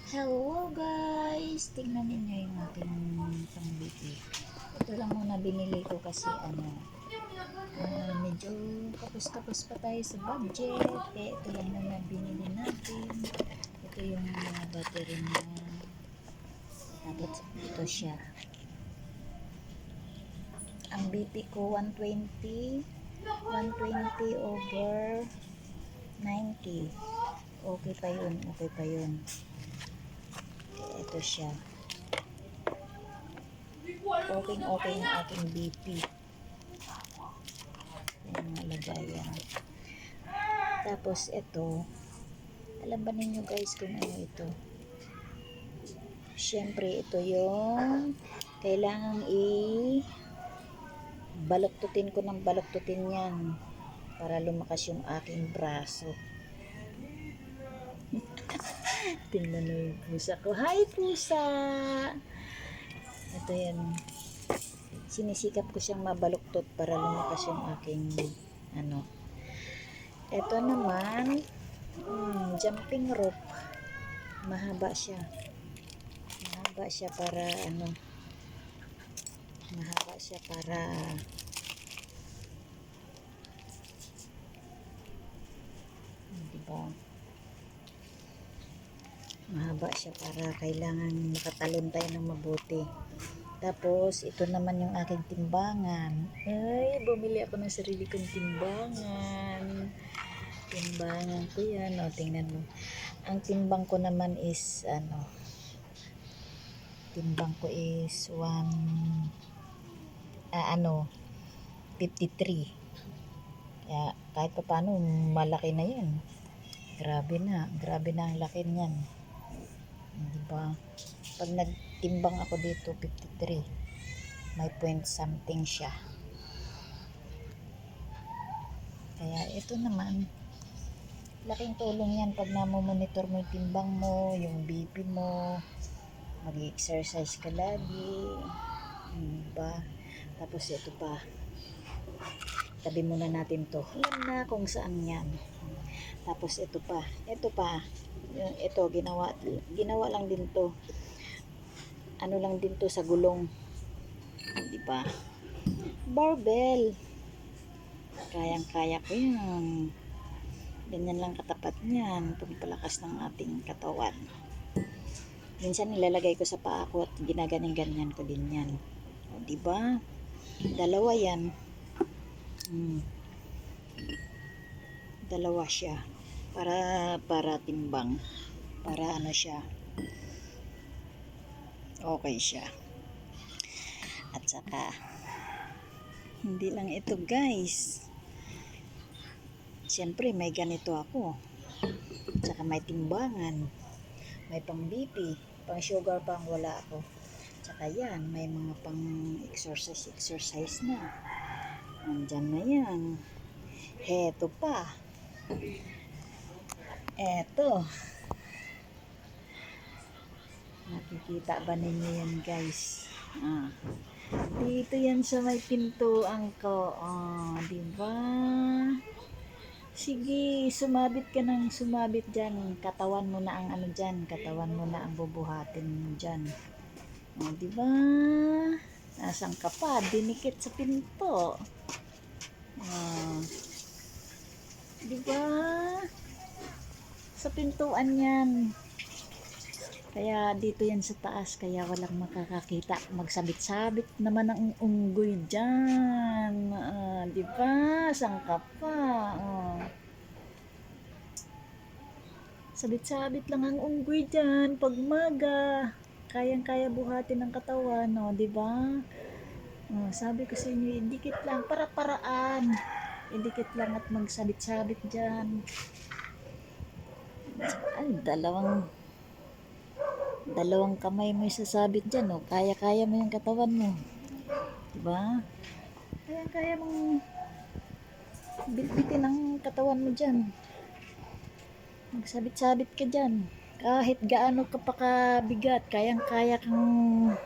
Hello guys! Tingnan ninyo yung aking pang-BP. Ito lang muna binili ko kasi medyo kapos-kapos pa tayo sa budget. Kaya ito lang muna binili natin. Ito yung battery niya. Tapos ito siya. Ang BP ko 120. 120 over 90. Okay pa yun. Okay pa yun. Ito siya. Okay ang aking BP. Yung mga lagayan. Tapos ito, alam ba ninyo guys kung ano ito? Siyempre ito yung kailangang baluktutin ko ng baluktutin yan para lumakas yung aking braso. Tingnan mo yung pusa ko. Hi pusa! Ito yan. Sinisikap ko siyang mabaluktot para lumakas yung aking Ito naman, jumping rope. Mahaba siya. Mahaba siya para diba? Mahaba siya para kailangan makatalon tayo ng mabuti. Tapos, ito naman yung aking timbangan. Ay, bumili ako ng sarili kong timbangan. Timbangan ko yan. O, tingnan mo. Ang timbang ko naman is, timbang ko is 53. Kaya, kahit pa paano, malaki na yan. Grabe na ang laki niyan. Diba? Pag nagtimbang ako dito, 53. May point something siya. Kaya ito naman, laking tulong yan pag namomonitor mo yung timbang mo, yung BP mo, mag-exercise ka lagi. Diba? Tapos ito pa. Tabi muna natin to. Alam na kung saan yan. Tapos ito pa. Ito, ginawa lang din to. Ano lang din to sa gulong. Diba? Barbell. Kayang-kaya ko yan. Ganyan lang katapat niyan. Pagpalakas ng ating katawan. Minsan nilalagay ko sa paa ko at ginaganing-ganyan ko din yan. O, diba? Dalawa yan. Dalawa siya. Para timbang. Para siya. Okay siya. At saka, hindi lang ito guys. Siyempre may ganito ako. Saka may timbangan. May pang BP. Pang sugar pang wala ako. Saka yan, may mga pang exercise na. Nandyan na yan. Heto pa. Eto. Nakikita ba ninyo yan guys? Dito yan sa may pintuan ko. Diba? Sige, sumabit ka ng sumabit dyan. Katawan mo na ang dyan. Katawan mo na ang bubuhatin mo dyan. Diba? Nasaan ka pa? Dinikit sa pinto. Diba? Sa pintuan yan. Kaya dito yan sa taas, kaya walang makakakita. Magsabit-sabit naman ang unggoy dyan. Diba? Saan ka pa? Sabit-sabit lang ang unggoy dyan. Pag maga, kayang-kaya buhatin ng katawan. Diba? Sabi ko sa inyo, idikit lang. Para-paraan. Idikit lang at magsabit-sabit dyan. Ay, dalawang kamay mo isasabit dyan, kaya-kaya mo yung katawan mo. Diba? Kaya-kaya mong bitbitin ang katawan mo dyan. Magsabit-sabit ka dyan. Kahit gaano ka pa kabigat, kayang-kaya kang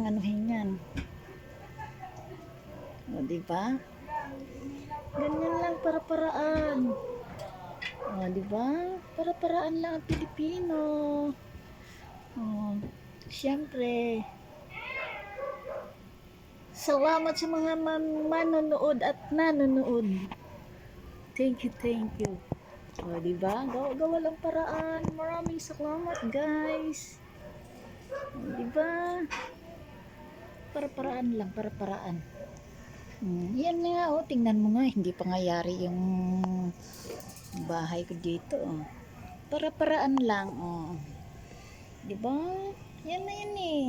anuhin yan. Diba? Ganyan lang para-paraan. Oh, di ba? Para-paraan lang ang Pilipino. Oh, siyempre, salamat sa mga manonood at nanonood. Thank you, thank you. O, di ba? Gawa-gawa lang paraan. Maraming salamat, guys. O, di ba? Para-paraan lang, para-paraan. Yan nga, oh, tingnan mo nga, hindi pa nga yari yung bahay ko dito, oh. Para-paraan lang, oh. Di ba? Yan na yan eh.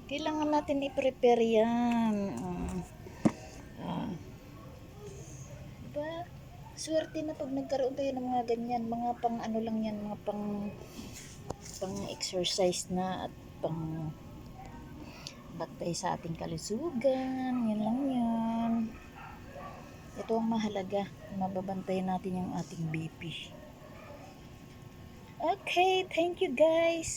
Kailangan natin i-prepare yan. Ah, di ba? Swerte na pag nagkaroon tayo ng mga ganyan, mga pang ano lang yan, mga pang exercise na at pang batay sa ating kalusugan. Yan lang yan. Ito ang mahalaga. Mababantayan natin yung ating BP. Okay, thank you guys.